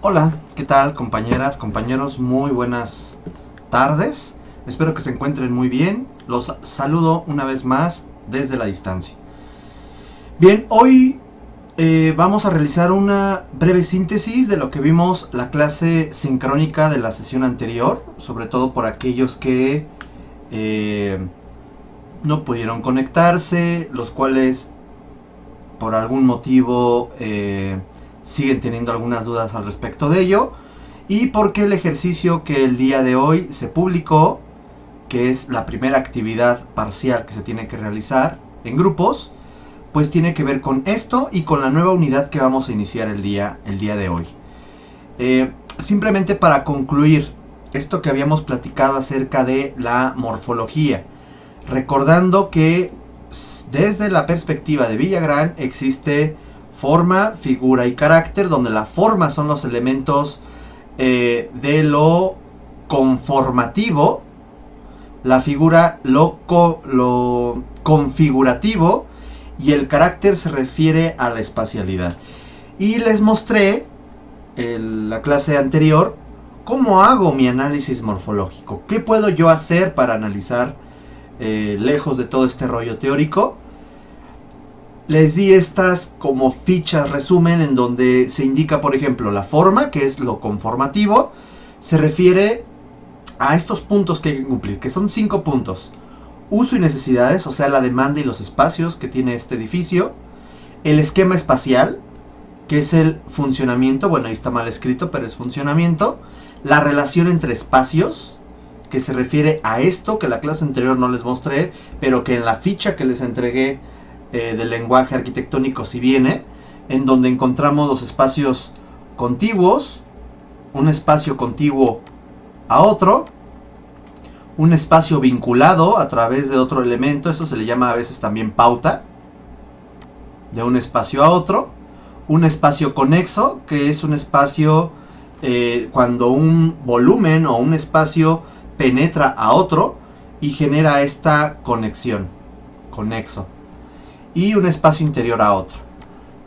Hola, ¿qué tal compañeras, compañeros? Muy buenas tardes. Espero que se encuentren muy bien. Los saludo una vez más desde la distancia. Bien, hoy vamos a realizar una breve síntesis de lo que vimos la clase sincrónica de la sesión anterior, sobre todo por aquellos que no pudieron conectarse, los cuales por algún motivo siguen teniendo algunas dudas al respecto de ello, y porque el ejercicio que el día de hoy se publicó, que es la primera actividad parcial que se tiene que realizar en grupos, pues tiene que ver con esto y con la nueva unidad que vamos a iniciar el día de hoy. Simplemente para concluir esto que habíamos platicado acerca de la morfología, recordando que desde la perspectiva de Villagrán existe forma, figura y carácter, donde la forma son los elementos de lo conformativo, la figura lo configurativo y el carácter se refiere a la espacialidad. Y les mostré en la clase anterior cómo hago mi análisis morfológico, qué puedo yo hacer para analizar lejos de todo este rollo teórico. Les di estas como fichas resumen en donde se indica, por ejemplo, la forma, que es lo conformativo, se refiere a estos puntos que hay que cumplir, que son 5 puntos. Uso y necesidades, o sea, la demanda y los espacios que tiene este edificio. El esquema espacial, que es el funcionamiento, bueno, ahí está mal escrito, pero es funcionamiento. La relación entre espacios, que se refiere a esto que la clase anterior no les mostré, pero que en la ficha que les entregué del lenguaje arquitectónico sí viene, en donde encontramos los espacios contiguos, un espacio contiguo a otro, un espacio vinculado a través de otro elemento, eso se le llama a veces también pauta, de un espacio a otro, un espacio conexo, que es un espacio cuando un volumen o un espacio penetra a otro y genera esta conexión, conexo, y un espacio interior a otro.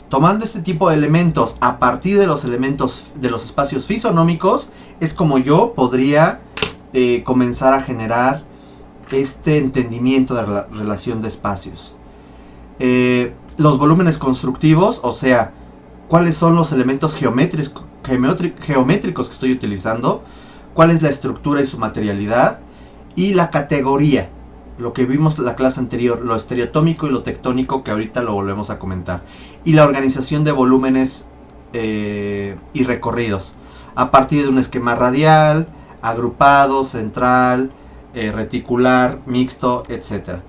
Tomando este tipo de elementos a partir de los elementos de los espacios fisonómicos, es como yo podría comenzar a generar este entendimiento de la relación de espacios. Los volúmenes constructivos, o sea, cuáles son los elementos geométricos que estoy utilizando, cuál es la estructura y su materialidad, y la categoría, lo que vimos en la clase anterior, lo estereotómico y lo tectónico, que ahorita lo volvemos a comentar, y la organización de volúmenes y recorridos, a partir de un esquema radial, agrupado, central, reticular, mixto, etc.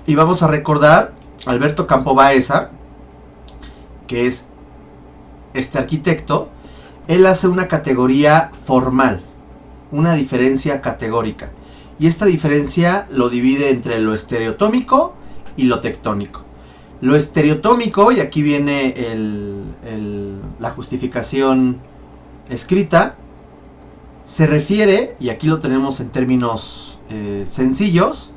Y vamos a recordar Alberto Campo Baeza, que es este arquitecto. Él hace una categoría formal, una diferencia categórica. Y esta diferencia lo divide entre lo estereotómico y lo tectónico. Lo estereotómico, y aquí viene la justificación escrita, se refiere, y aquí lo tenemos en términos sencillos,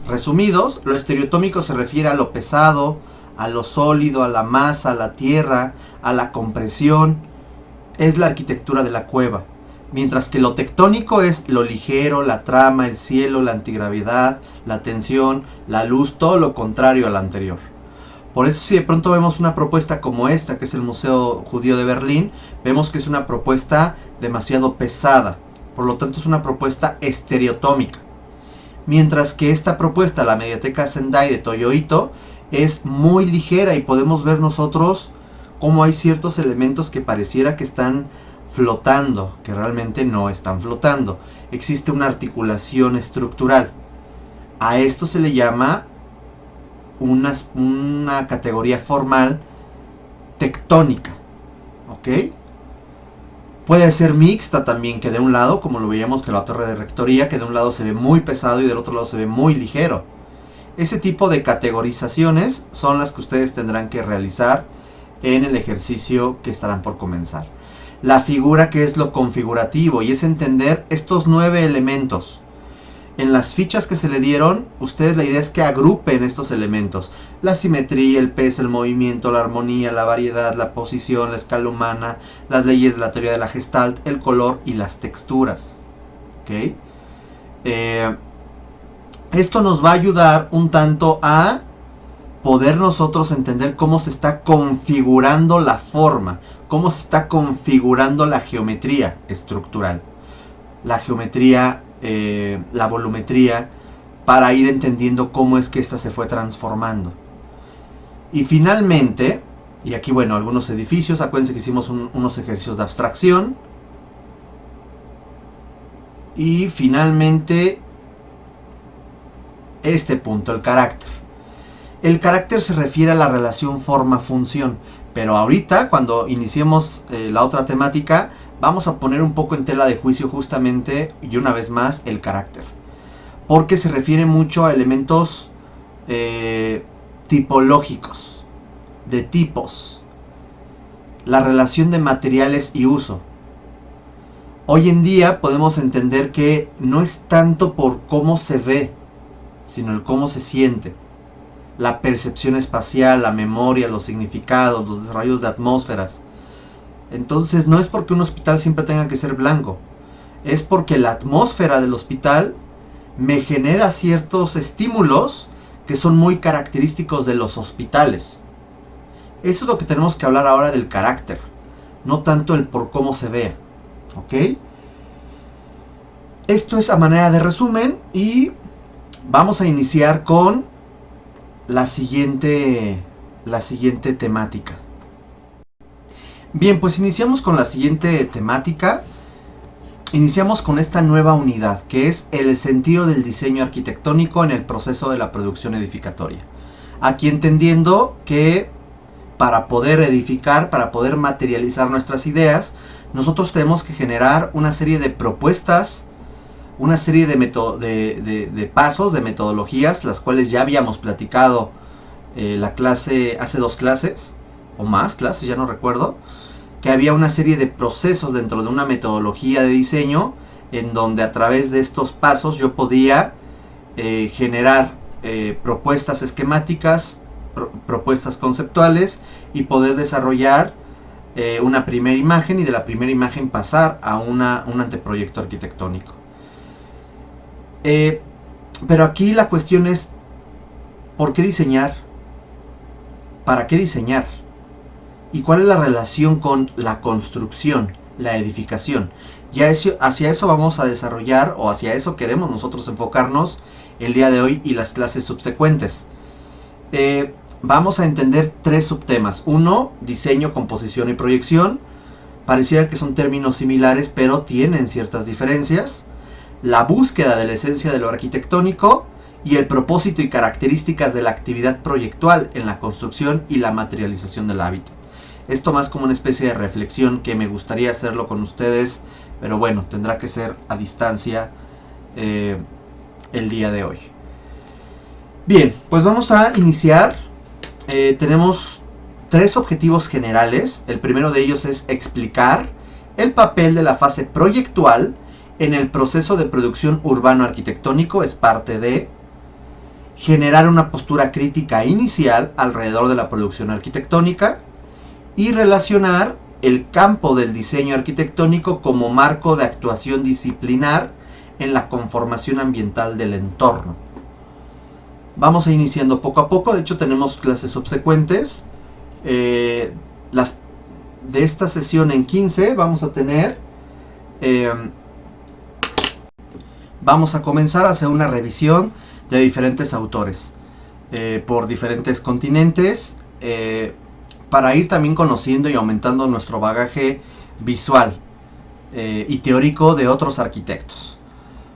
resumidos, lo estereotómico se refiere a lo pesado, a lo sólido, a la masa, a la tierra, a la compresión. Es la arquitectura de la cueva. Mientras que lo tectónico es lo ligero, la trama, el cielo, la antigravedad, la tensión, la luz, todo lo contrario al anterior. Por eso si de pronto vemos una propuesta como esta, que es el Museo Judío de Berlín, vemos que es una propuesta demasiado pesada. Por lo tanto es una propuesta estereotómica. Mientras que esta propuesta, la Mediateca Sendai de Toyo Ito, es muy ligera y podemos ver nosotros cómo hay ciertos elementos que pareciera que están flotando, que realmente no están flotando. Existe una articulación estructural. A esto se le llama una categoría formal tectónica, ¿ok? Puede ser mixta también, que de un lado, como lo veíamos que la torre de rectoría, que de un lado se ve muy pesado y del otro lado se ve muy ligero. Ese tipo de categorizaciones son las que ustedes tendrán que realizar en el ejercicio que estarán por comenzar. La figura, que es lo configurativo, y es entender estos 9 elementos. en las fichas que se le dieron, ustedes la idea es que agrupen estos elementos. La simetría, el peso, el movimiento, la armonía, la variedad, la posición, la escala humana, las leyes de la teoría de la Gestalt, el color y las texturas. ¿Ok? Esto nos va a ayudar un tanto a poder nosotros entender cómo se está configurando la forma, cómo se está configurando la geometría estructural, la geometría, la volumetría, para ir entendiendo cómo es que ésta se fue transformando. Y finalmente, y aquí bueno, algunos edificios, acuérdense que hicimos unos ejercicios de abstracción. Y finalmente, este punto, el carácter. El carácter se refiere a la relación forma-función, pero ahorita, cuando iniciemos la otra temática, vamos a poner un poco en tela de juicio justamente, y una vez más, el carácter. Porque se refiere mucho a elementos tipológicos, de tipos, la relación de materiales y uso. Hoy en día podemos entender que no es tanto por cómo se ve, sino el cómo se siente. La percepción espacial, la memoria, los significados, los desarrollos de atmósferas. Entonces no es porque un hospital siempre tenga que ser blanco, es porque la atmósfera del hospital me genera ciertos estímulos que son muy característicos de los hospitales. Eso es lo que tenemos que hablar ahora del carácter, no tanto el por cómo se vea. ¿Ok? Esto es a manera de resumen y vamos a iniciar con la siguiente temática. Bien, pues iniciamos con la siguiente temática. Iniciamos con esta nueva unidad, que es el sentido del diseño arquitectónico en el proceso de la producción edificatoria. Aquí entendiendo que para poder edificar, para poder materializar nuestras ideas, nosotros tenemos que generar una serie de propuestas, una serie de pasos, de metodologías, las cuales ya habíamos platicado la clase, hace 2 clases, o más clases, ya no recuerdo, que había una serie de procesos dentro de una metodología de diseño, en donde a través de estos pasos yo podía generar propuestas esquemáticas, propuestas conceptuales, y poder desarrollar una primera imagen, y de la primera imagen pasar a un anteproyecto arquitectónico. Pero aquí la cuestión es, ¿por qué diseñar? ¿Para qué diseñar? ¿Y cuál es la relación con la construcción, la edificación? Ya hacia eso vamos a desarrollar, o hacia eso queremos nosotros enfocarnos el día de hoy y las clases subsecuentes. Vamos a entender 3 subtemas. 1, diseño, composición y proyección. Pareciera que son términos similares, pero tienen ciertas diferencias. La búsqueda de la esencia de lo arquitectónico y el propósito y características de la actividad proyectual en la construcción y la materialización del hábitat. Esto más como una especie de reflexión que me gustaría hacerlo con ustedes, pero bueno, tendrá que ser a distancia el día de hoy. Bien, pues vamos a iniciar. Tenemos 3 objetivos generales. El primero de ellos es explicar el papel de la fase proyectual en el proceso de producción urbano-arquitectónico. Es parte de generar una postura crítica inicial alrededor de la producción arquitectónica y relacionar el campo del diseño arquitectónico como marco de actuación disciplinar en la conformación ambiental del entorno. Vamos a ir iniciando poco a poco. De hecho tenemos clases subsecuentes. De esta sesión en 15 vamos a tener vamos a comenzar a hacer una revisión de diferentes autores por diferentes continentes, para ir también conociendo y aumentando nuestro bagaje visual y teórico de otros arquitectos.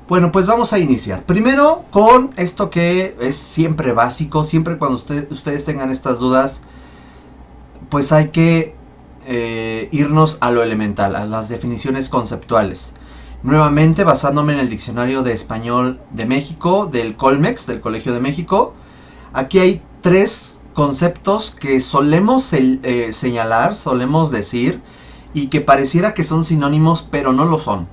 Bueno, pues vamos a iniciar. Primero con esto que es siempre básico. Siempre cuando ustedes tengan estas dudas, pues hay que irnos a lo elemental, a las definiciones conceptuales. Nuevamente, basándome en el Diccionario de Español de México, del Colmex, del Colegio de México, aquí hay 3 conceptos que solemos señalar, solemos decir, y que pareciera que son sinónimos, pero no lo son.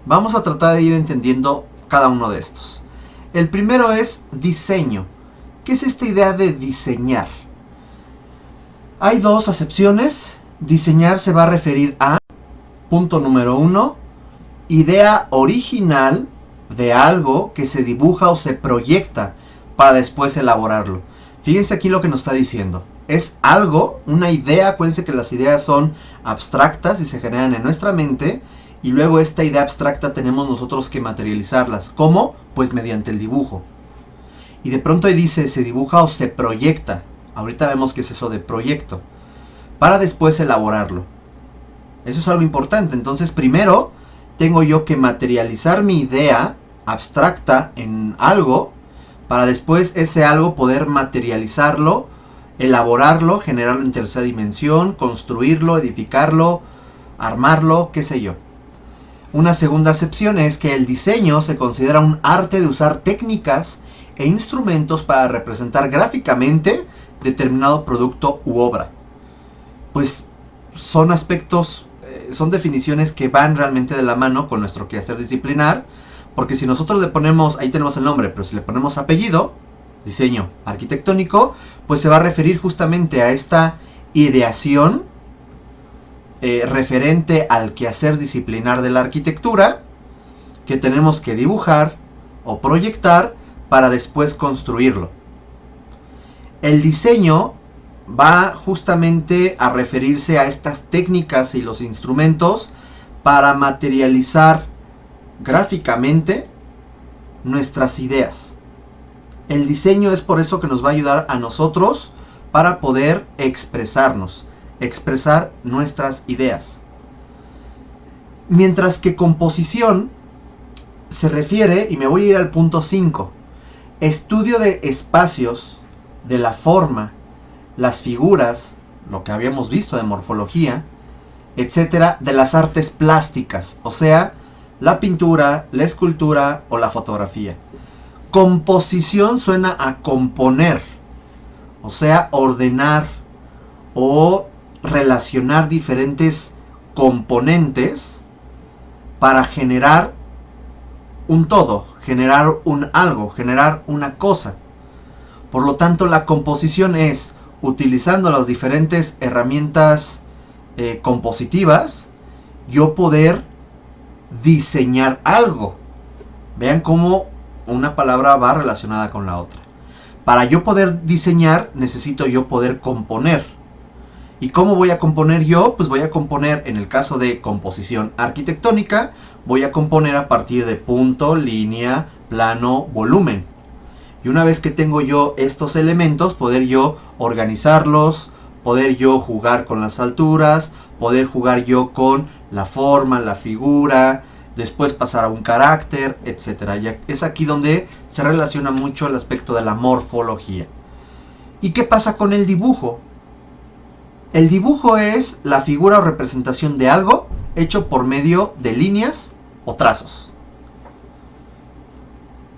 Vamos a tratar de ir entendiendo cada uno de estos. El primero es diseño. ¿Qué es esta idea de diseñar? Hay dos acepciones. Diseñar se va a referir a, punto número 1, idea original de algo que se dibuja o se proyecta para después elaborarlo. Fíjense aquí lo que nos está diciendo. Es algo, una idea. Acuérdense que las ideas son abstractas y se generan en nuestra mente. Y luego esta idea abstracta tenemos nosotros que materializarlas. ¿Cómo? Pues mediante el dibujo. Y de pronto ahí dice, se dibuja o se proyecta. Ahorita vemos qué es eso de proyecto. Para después elaborarlo. Eso es algo importante. Entonces primero tengo yo que materializar mi idea abstracta en algo, para después ese algo poder materializarlo, elaborarlo, generarlo en tercera dimensión, construirlo, edificarlo, armarlo, qué sé yo. Una segunda acepción es que el diseño se considera un arte de usar técnicas e instrumentos para representar gráficamente determinado producto u obra. Pues son aspectos, son definiciones que van realmente de la mano con nuestro quehacer disciplinar, porque si nosotros le ponemos, ahí tenemos el nombre, pero si le ponemos apellido, diseño arquitectónico, pues se va a referir justamente a esta ideación referente al quehacer disciplinar de la arquitectura, que tenemos que dibujar o proyectar para después construirlo. El diseño va justamente a referirse a estas técnicas y los instrumentos para materializar gráficamente nuestras ideas. El diseño es por eso que nos va a ayudar a nosotros para poder expresarnos, expresar nuestras ideas. Mientras que composición se refiere, y me voy a ir al punto 5, estudio de espacios, de la forma, las figuras, lo que habíamos visto de morfología, etcétera, de las artes plásticas, o sea, la pintura, la escultura o la fotografía. Composición suena a componer, o sea, ordenar o relacionar diferentes componentes para generar un todo, generar un algo, generar una cosa. Por lo tanto, la composición es, utilizando las diferentes herramientas compositivas, yo poder diseñar algo. Vean cómo una palabra va relacionada con la otra. Para yo poder diseñar, necesito yo poder componer. ¿Y cómo voy a componer yo? Pues voy a componer, en el caso de composición arquitectónica, voy a componer a partir de punto, línea, plano, volumen. Y una vez que tengo yo estos elementos, poder yo organizarlos, poder yo jugar con las alturas, poder jugar yo con la forma, la figura, después pasar a un carácter, etc. Ya es aquí donde se relaciona mucho el aspecto de la morfología. ¿Y qué pasa con el dibujo? El dibujo es la figura o representación de algo hecho por medio de líneas o trazos.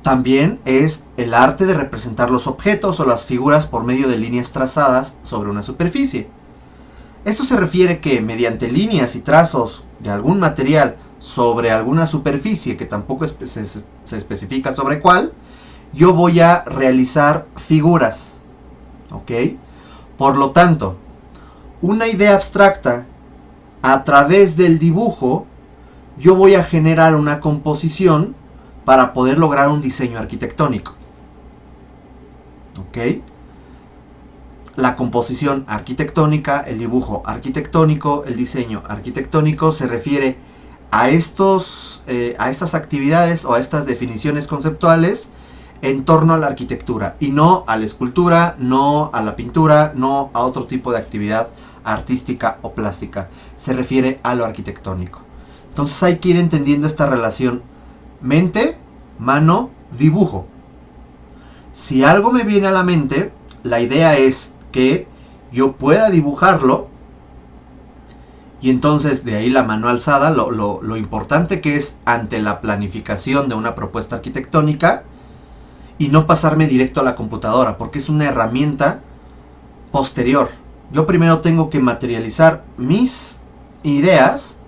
También es el arte de representar los objetos o las figuras por medio de líneas trazadas sobre una superficie. Esto se refiere que mediante líneas y trazos de algún material sobre alguna superficie, que tampoco se especifica sobre cuál, yo voy a realizar figuras. ¿Ok? Por lo tanto, una idea abstracta, a través del dibujo, yo voy a generar una composición para poder lograr un diseño arquitectónico. ¿Ok? La composición arquitectónica, el dibujo arquitectónico, el diseño arquitectónico se refiere a estas actividades o a estas definiciones conceptuales en torno a la arquitectura y no a la escultura, no a la pintura, no a otro tipo de actividad artística o plástica. Se refiere a lo arquitectónico. Entonces hay que ir entendiendo esta relación mente, mano, dibujo. Si algo me viene a la mente, la idea es que yo pueda dibujarlo y entonces de ahí la mano alzada, lo importante que es ante la planificación de una propuesta arquitectónica y no pasarme directo a la computadora, porque es una herramienta posterior. Yo primero tengo que materializar mis ideas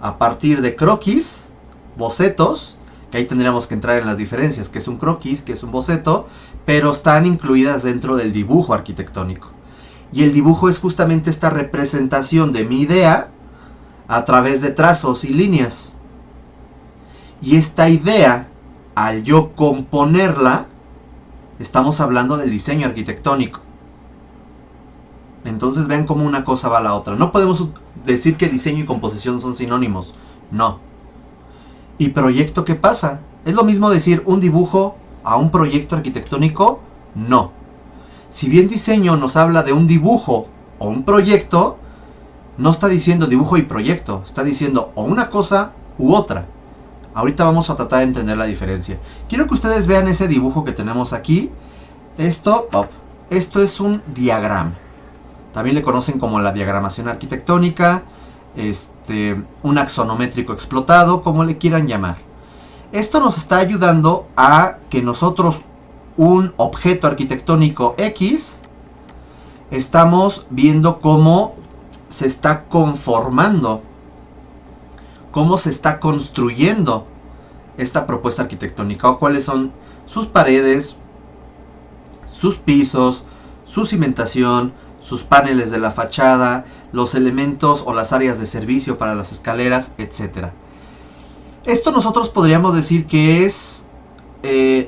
a partir de croquis, bocetos, que ahí tendríamos que entrar en las diferencias, que es un croquis, que es un boceto, pero están incluidas dentro del dibujo arquitectónico. Y el dibujo es justamente esta representación de mi idea a través de trazos y líneas. Y esta idea, al yo componerla, estamos hablando del diseño arquitectónico. Entonces vean cómo una cosa va a la otra. No podemos decir que diseño y composición son sinónimos. No. ¿Y proyecto qué pasa? ¿Es lo mismo decir un dibujo a un proyecto arquitectónico? No. Si bien diseño nos habla de un dibujo o un proyecto, no está diciendo dibujo y proyecto. Está diciendo o una cosa u otra. Ahorita vamos a tratar de entender la diferencia. Quiero que ustedes vean ese dibujo que tenemos aquí. Esto es un diagrama. También le conocen como la diagramación arquitectónica, un axonométrico explotado, como le quieran llamar. Esto nos está ayudando a que nosotros, un objeto arquitectónico X, estamos viendo cómo se está conformando, cómo se está construyendo esta propuesta arquitectónica, o cuáles son sus paredes, sus pisos, su cimentación, sus paneles de la fachada, los elementos o las áreas de servicio para las escaleras, etc. Esto nosotros podríamos decir que es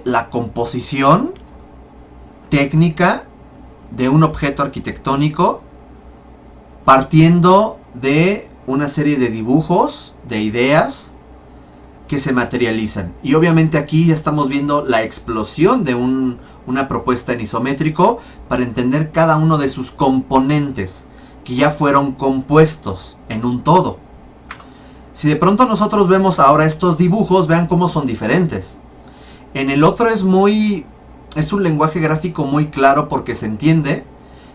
la composición técnica de un objeto arquitectónico partiendo de una serie de dibujos, de ideas que se materializan. Y obviamente aquí ya estamos viendo la explosión de una propuesta en isométrico para entender cada uno de sus componentes que ya fueron compuestos en un todo. Si de pronto nosotros vemos ahora estos dibujos, vean cómo son diferentes. En el otro es un lenguaje gráfico muy claro porque se entiende,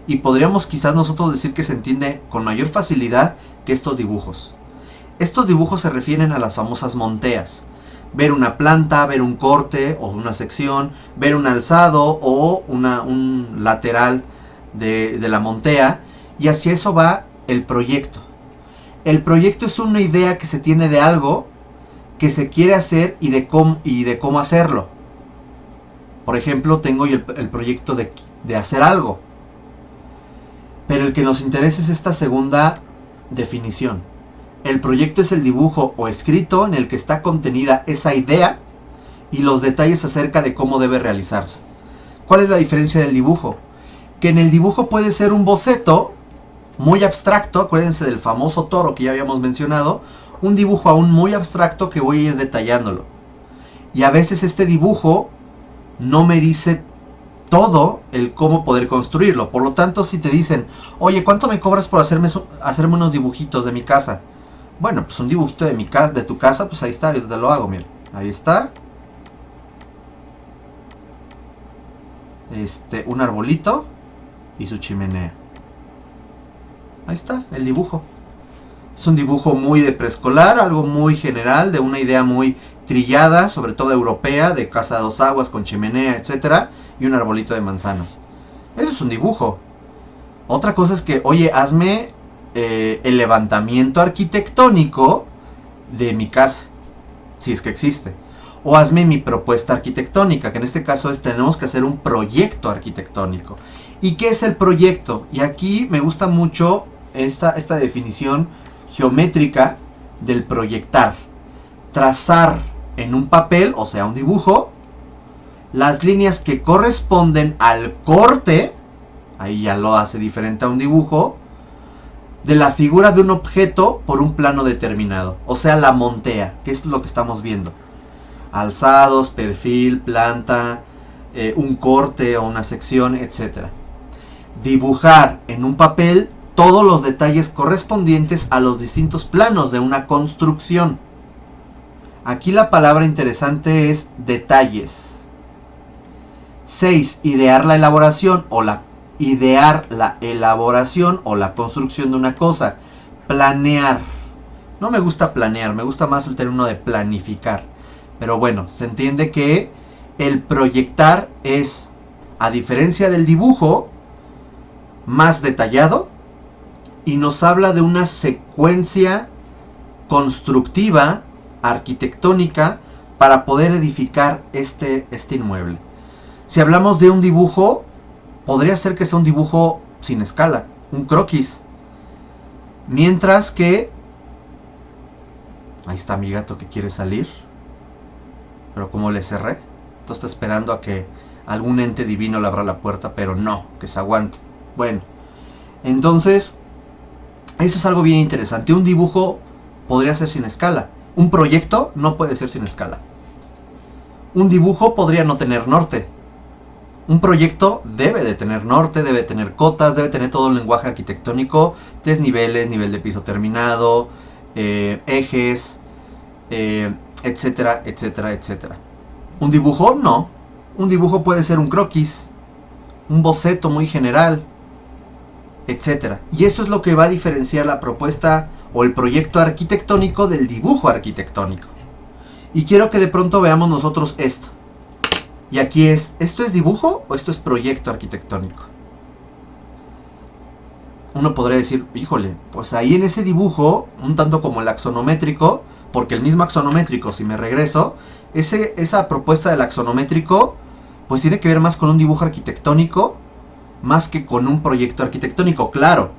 y podríamos quizás nosotros decir que se entiende con mayor facilidad que estos dibujos. Estos dibujos se refieren a las famosas monteas. Ver una planta, ver un corte o una sección, ver un alzado o un lateral de la montea, y hacia eso va el proyecto. El proyecto es una idea que se tiene de algo que se quiere hacer y de cómo hacerlo. Por ejemplo, tengo el proyecto de hacer algo. Pero el que nos interesa es esta segunda definición. El proyecto es el dibujo o escrito en el que está contenida esa idea y los detalles acerca de cómo debe realizarse. ¿Cuál es la diferencia del dibujo? Que en el dibujo puede ser un boceto muy abstracto, acuérdense del famoso toro que ya habíamos mencionado, un dibujo aún muy abstracto que voy a ir detallándolo. Y a veces este dibujo no me dice todo el cómo poder construirlo. Por lo tanto, si te dicen, oye, ¿cuánto me cobras por hacerme unos dibujitos de mi casa? Bueno, pues un dibujito de tu casa, pues ahí está, yo te lo hago, mira. Ahí está. Un arbolito y su chimenea. Ahí está, el dibujo. Es un dibujo muy de preescolar, algo muy general, de una idea muy trillada, sobre todo europea, de casa a dos aguas con chimenea, etcétera, y un arbolito de manzanas. Eso es un dibujo. Otra cosa es que, oye, hazme el levantamiento arquitectónico de mi casa, si es que existe. O hazme mi propuesta arquitectónica, que en este caso tenemos que hacer un proyecto arquitectónico. ¿Y qué es el proyecto? Y aquí me gusta mucho esta definición geométrica del proyectar. Trazar en un papel, o sea, un dibujo, las líneas que corresponden al corte, ahí ya lo hace diferente a un dibujo, de la figura de un objeto por un plano determinado, o sea, la montea, que es lo que estamos viendo. Alzados, perfil, planta, un corte o una sección, etc. Dibujar en un papel todos los detalles correspondientes a los distintos planos de una construcción. Aquí la palabra interesante es detalles. 6. Idear la elaboración o la elaboración o la construcción de una cosa. Planear. No me gusta planear, me gusta más el término de planificar. Pero bueno, se entiende que el proyectar es, a diferencia del dibujo, más detallado y nos habla de una secuencia constructiva, arquitectónica, para poder edificar este inmueble. Si hablamos de un dibujo, podría ser que sea un dibujo sin escala, un croquis. Mientras que... Ahí está mi gato que quiere salir. Pero como le cerré, entonces está esperando a que algún ente divino le abra la puerta, pero no, que se aguante. Bueno, entonces, eso es algo bien interesante. Un dibujo podría ser sin escala. Un proyecto no puede ser sin escala. Un dibujo podría no tener norte. Un proyecto debe de tener norte, debe tener cotas, debe tener todo el lenguaje arquitectónico, desniveles, nivel de piso terminado, ejes, etcétera, etcétera, etcétera. Un dibujo no. Un dibujo puede ser un croquis, un boceto muy general, etcétera. Y eso es lo que va a diferenciar la propuesta o el proyecto arquitectónico del dibujo arquitectónico. Y quiero que de pronto veamos nosotros esto. Y aquí es, ¿esto es dibujo o esto es proyecto arquitectónico? Uno podría decir, híjole, pues ahí en ese dibujo, un tanto como el axonométrico, porque el mismo axonométrico, si me regreso, esa propuesta del axonométrico, pues tiene que ver más con un dibujo arquitectónico, más que con un proyecto arquitectónico. Claro,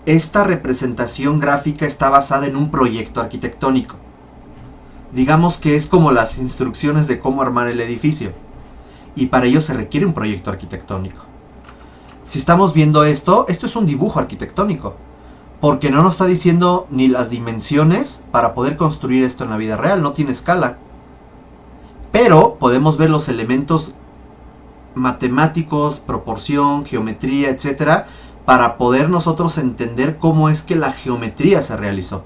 esta representación gráfica está basada en un proyecto arquitectónico. Digamos que es como las instrucciones de cómo armar el edificio. Y para ello se requiere un proyecto arquitectónico. Si estamos viendo esto es un dibujo arquitectónico. Porque no nos está diciendo ni las dimensiones para poder construir esto en la vida real. No tiene escala. Pero podemos ver los elementos matemáticos, proporción, geometría, etcétera, para poder nosotros entender cómo es que la geometría se realizó.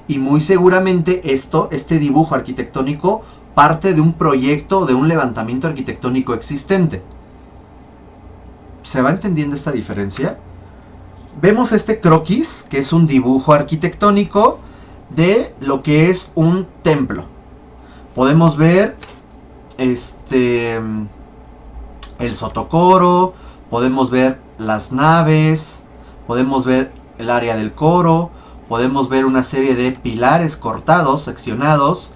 Y muy seguramente este dibujo arquitectónico parte de un proyecto, de un levantamiento arquitectónico existente. ¿Se va entendiendo esta diferencia? Vemos este croquis, que es un dibujo arquitectónico de lo que es un templo. Podemos ver el sotocoro, podemos ver las naves, podemos ver el área del coro, podemos ver una serie de pilares cortados, seccionados,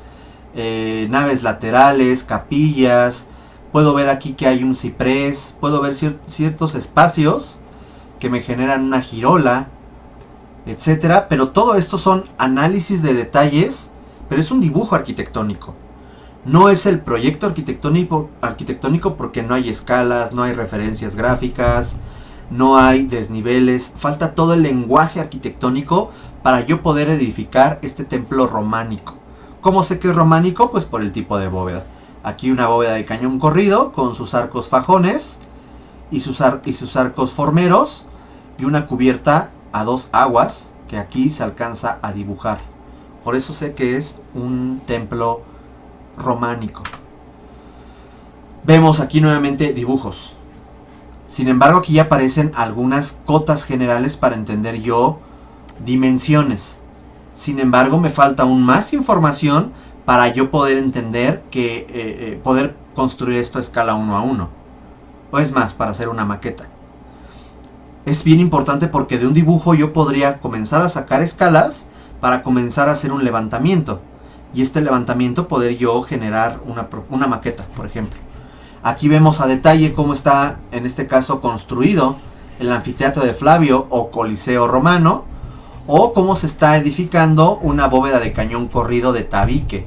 naves laterales, capillas. Puedo ver aquí que hay un ciprés, puedo ver ciertos espacios que me generan una girola, etcétera. Pero todo esto son análisis de detalles, pero es un dibujo arquitectónico. No es el proyecto arquitectónico porque no hay escalas, no hay referencias gráficas, no hay desniveles. Falta todo el lenguaje arquitectónico para yo poder edificar este templo románico. ¿Cómo sé que es románico? Pues por el tipo de bóveda. Aquí una bóveda de cañón corrido con sus arcos fajones y sus arcos formeros y una cubierta a dos aguas que aquí se alcanza a dibujar. Por eso sé que es un templo románico. Vemos aquí nuevamente dibujos. Sin embargo, aquí ya aparecen algunas cotas generales para entender yo dimensiones. Sin embargo, me falta aún más información para yo poder entender que poder construir esto a escala 1 a 1. O es más, para hacer una maqueta. Es bien importante porque de un dibujo yo podría comenzar a sacar escalas para comenzar a hacer un levantamiento. Y este levantamiento poder yo generar una maqueta, por ejemplo. Aquí vemos a detalle cómo está, en este caso, construido el anfiteatro de Flavio o Coliseo Romano, o cómo se está edificando una bóveda de cañón corrido de tabique,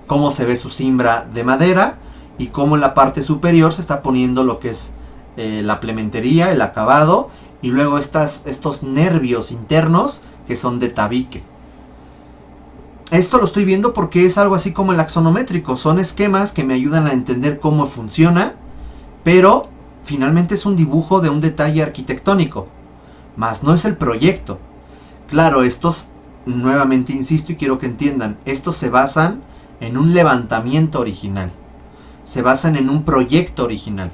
cómo se ve su cimbra de madera y cómo en la parte superior se está poniendo lo que es la plementería, el acabado, y luego estos nervios internos que son de tabique. Esto lo estoy viendo porque es algo así como el axonométrico. Son esquemas que me ayudan a entender cómo funciona, pero finalmente es un dibujo de un detalle arquitectónico, más no es el proyecto. Claro, estos, nuevamente insisto y quiero que entiendan, estos se basan en un levantamiento original, se basan en un proyecto original.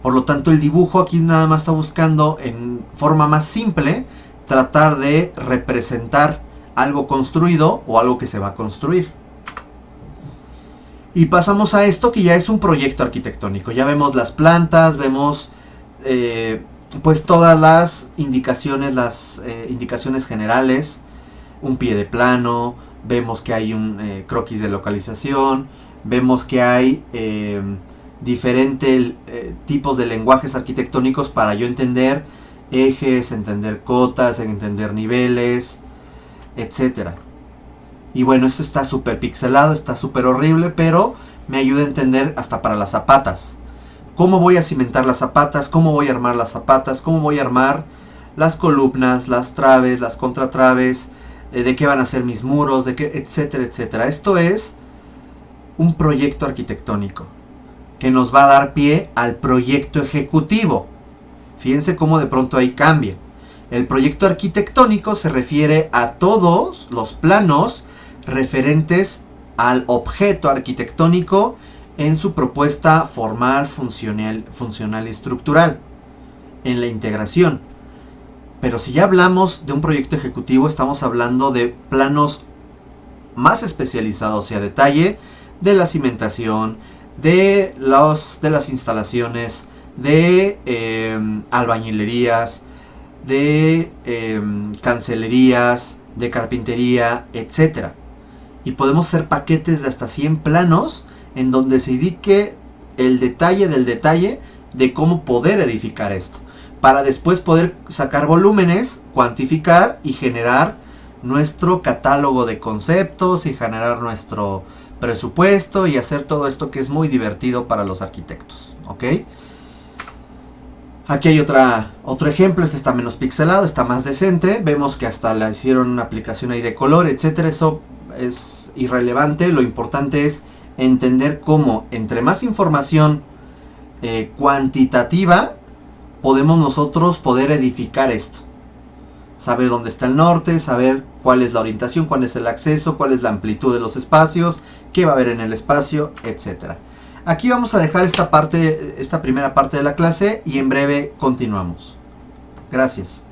Por lo tanto, el dibujo aquí nada más está buscando, en forma más simple, tratar de representar algo construido o algo que se va a construir. Y pasamos a esto que ya es un proyecto arquitectónico. Ya vemos las plantas, vemos pues todas las indicaciones generales, un pie de plano, vemos que hay un croquis de localización, vemos que hay diferentes tipos de lenguajes arquitectónicos para yo entender ejes, entender cotas, entender niveles, etcétera. Y bueno, esto está súper pixelado, está súper horrible, pero me ayuda a entender hasta para las zapatas. ¿Cómo voy a cimentar las zapatas? ¿Cómo voy a armar las zapatas? ¿Cómo voy a armar las columnas, las traves, las contratraves? ¿De qué van a ser mis muros? ¿De qué? Etcétera, etcétera. Esto es un proyecto arquitectónico que nos va a dar pie al proyecto ejecutivo. Fíjense cómo de pronto ahí cambia. El proyecto arquitectónico se refiere a todos los planos referentes al objeto arquitectónico en su propuesta formal, funcional y estructural, en la integración. Pero si ya hablamos de un proyecto ejecutivo, estamos hablando de planos más especializados y a detalle de la cimentación, de las instalaciones, de albañilerías, de cancelerías, de carpintería, etcétera. Y podemos hacer paquetes de hasta 100 planos en donde se indique el detalle del detalle de cómo poder edificar esto, para después poder sacar volúmenes, cuantificar y generar nuestro catálogo de conceptos y generar nuestro presupuesto y hacer todo esto que es muy divertido para los arquitectos, ¿ok? Aquí hay otro ejemplo, este está menos pixelado, está más decente, vemos que hasta le hicieron una aplicación ahí de color, etcétera. Eso es irrelevante, lo importante es entender cómo entre más información cuantitativa podemos nosotros poder edificar esto. Saber dónde está el norte, saber cuál es la orientación, cuál es el acceso, cuál es la amplitud de los espacios, qué va a haber en el espacio, etcétera. Aquí vamos a dejar esta primera parte de la clase y en breve continuamos. Gracias.